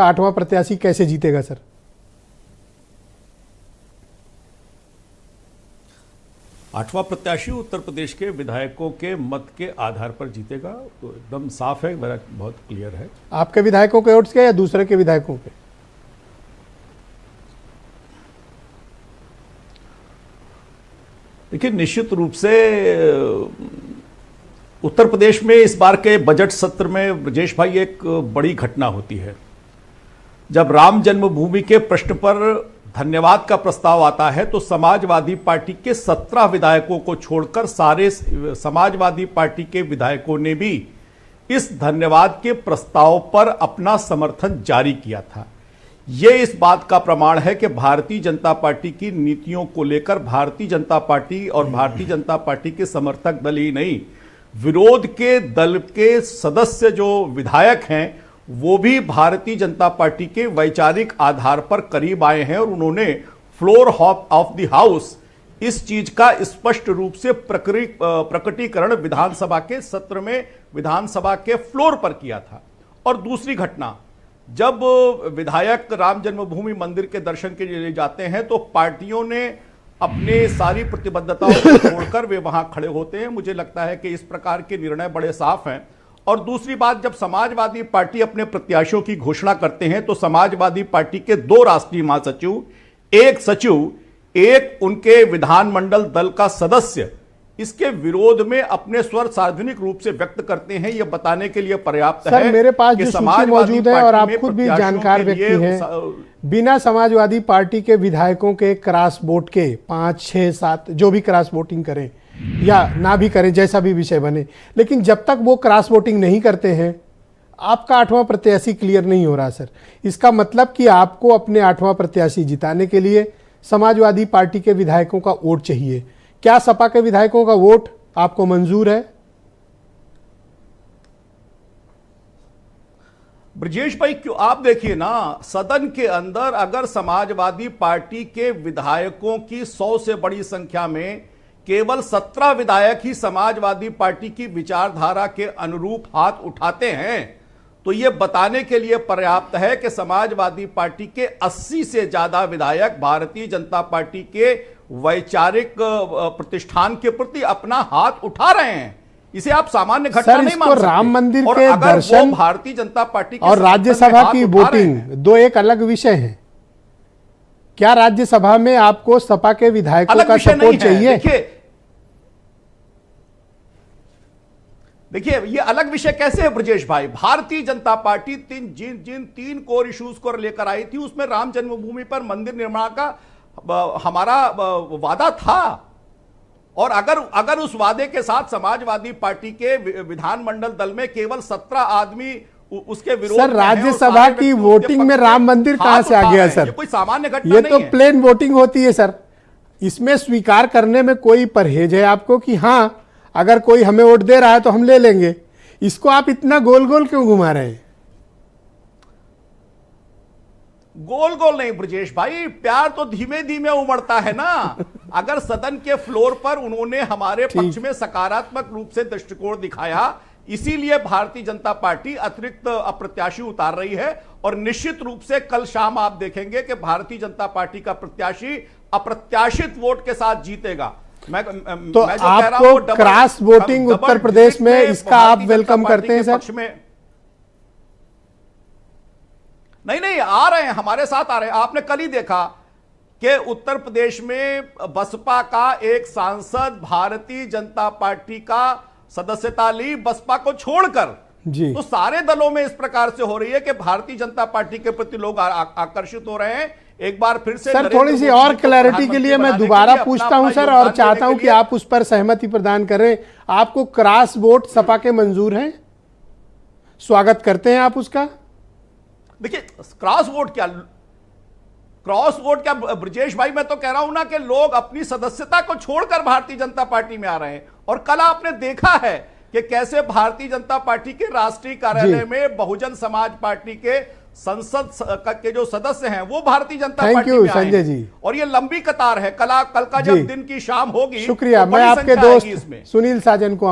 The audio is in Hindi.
आठवां प्रत्याशी कैसे जीतेगा सर? आठवां प्रत्याशी उत्तर प्रदेश के विधायकों के मत के आधार पर जीतेगा, तो एकदम साफ है, बहुत क्लियर है। आपके विधायकों के वोट्स के या दूसरे के विधायकों के? देखिए, निश्चित रूप से उत्तर प्रदेश में इस बार के बजट सत्र में ब्रजेश भाई एक बड़ी घटना होती है। जब राम जन्मभूमि के प्रश्न पर धन्यवाद का प्रस्ताव आता है तो समाजवादी पार्टी के 17 विधायकों को छोड़कर सारे समाजवादी पार्टी के विधायकों ने भी इस धन्यवाद के प्रस्ताव पर अपना समर्थन जारी किया था। यह इस बात का प्रमाण है कि भारतीय जनता पार्टी की नीतियों को लेकर भारतीय जनता पार्टी और भारतीय जनता पार्टी के समर्थक दल ही नहीं, विरोध के दल के सदस्य जो विधायक हैं वो भी भारतीय जनता पार्टी के वैचारिक आधार पर करीब आए हैं और उन्होंने फ्लोर ऑफ द हाउस इस चीज का स्पष्ट रूप से प्रकटीकरण विधानसभा के सत्र में विधानसभा के फ्लोर पर किया था। और दूसरी घटना, जब विधायक राम जन्मभूमि मंदिर के दर्शन के लिए जाते हैं तो पार्टियों ने अपने सारी प्रतिबद्धताओं को छोड़कर वे वहां खड़े होते हैं। मुझे लगता है कि इस प्रकार के निर्णय बड़े साफ हैं। और दूसरी बात, जब समाजवादी पार्टी अपने प्रत्याशियों की घोषणा करते हैं तो समाजवादी पार्टी के 2 राष्ट्रीय महासचिव, एक सचिव, एक उनके विधानमंडल दल का सदस्य इसके विरोध में अपने स्वर सार्वजनिक रूप से व्यक्त करते हैं। यह बताने के लिए पर्याप्त है। मेरे पास जो सूची मौजूद है और आप खुद भी जानकार व्यक्ति हैं, बिना समाजवादी पार्टी के विधायकों के क्रॉस वोट के 5, 6, 7 जो भी क्रॉस वोटिंग करें या ना भी करें, जैसा भी विषय बने, लेकिन जब तक वो क्रॉस वोटिंग नहीं करते हैं आपका आठवां प्रत्याशी क्लियर नहीं हो रहा सर। इसका मतलब कि आपको अपने आठवां प्रत्याशी जिताने के लिए समाजवादी पार्टी के विधायकों का वोट चाहिए। क्या सपा के विधायकों का वोट आपको मंजूर है? ब्रजेश भाई, क्यों आप देखिए ना, सदन के अंदर अगर समाजवादी पार्टी के विधायकों की 100 से बड़ी संख्या में केवल 17 विधायक ही समाजवादी पार्टी की विचारधारा के अनुरूप हाथ उठाते हैं तो यह बताने के लिए पर्याप्त है कि समाजवादी पार्टी के 80 से ज्यादा विधायक भारतीय जनता पार्टी के वैचारिक प्रतिष्ठान के प्रति अपना हाथ उठा रहे हैं। इसे आप सामान्य घटना नहीं मान सकते। राम मंदिर के दर्शन, भारतीय जनता पार्टी और राज्यसभा की वोटिंग 2 एक अलग विषय है। क्या राज्यसभा में आपको सपा के विधायकों का सपोर्ट चाहिए? देखिए, ये अलग विषय कैसे है ब्रजेश भाई? भारतीय जनता पार्टी जिन 3 कोर इश्यूज को लेकर आई थी उसमें राम जन्मभूमि पर मंदिर निर्माण का हमारा वादा था। और अगर उस वादे के साथ समाजवादी पार्टी के विधानमंडल दल में केवल 17 आदमी उसके विरोध सर, राज्यसभा की वोटिंग में राम मंदिर कहां से आ गया सर? कोई सामान्य घटना ये नहीं तो है। प्लेन वोटिंग होती है सर। इसमें स्वीकार करने में कोई परहेज है आपको कि हां, अगर कोई हमें वोट दे रहा है तो हम ले लेंगे? इसको आप इतना गोल गोल क्यों घुमा रहे हैं? गोल गोल नहीं ब्रजेश भाई, प्यार तो धीमे धीमे उमड़ता है ना। अगर सदन के फ्लोर पर उन्होंने हमारे पक्ष में सकारात्मक रूप से दृष्टिकोण दिखाया, इसीलिए भारतीय जनता पार्टी अतिरिक्त अप्रत्याशी उतार रही है। और निश्चित रूप से कल शाम आप देखेंगे कि भारतीय जनता पार्टी का प्रत्याशी अप्रत्याशित वोट के साथ जीतेगा। तो आपको क्रॉस वोटिंग उत्तर प्रदेश में इसका आप वेलकम करते हैं सर? नहीं, आ रहे हैं, हमारे साथ आ रहे हैं। आपने कल ही देखा कि उत्तर प्रदेश में बसपा का एक सांसद भारतीय जनता पार्टी का सदस्यता ली, बसपा को छोड़कर जी। तो सारे दलों में इस प्रकार से हो रही है कि भारतीय जनता पार्टी के प्रति लोग आकर्षित हो रहे हैं। एक बार फिर से सर, थोड़ी सी और क्लैरिटी के लिए मैं दोबारा पूछता हूं सर, और चाहता हूं कि आप उस पर सहमति प्रदान करें। आपको क्रॉस वोट सपा के मंजूर हैं? स्वागत करते हैं आप उसका? देखिए, क्रॉस वोट क्या ब्रजेश भाई, मैं तो कह रहा हूं ना कि लोग अपनी सदस्यता को छोड़कर भारतीय जनता पार्टी में आ रहे हैं। और कल आपने देखा है कि कैसे भारतीय जनता पार्टी के राष्ट्रीय कार्यालय में बहुजन समाज पार्टी के संसद के जो सदस्य हैं वो भारतीय जनता पार्टी में आए संजय जी। और ये लंबी कतार है। कल का जब दिन की शाम होगी, शुक्रिया। मैं आपके दोस्त सुनील साजन को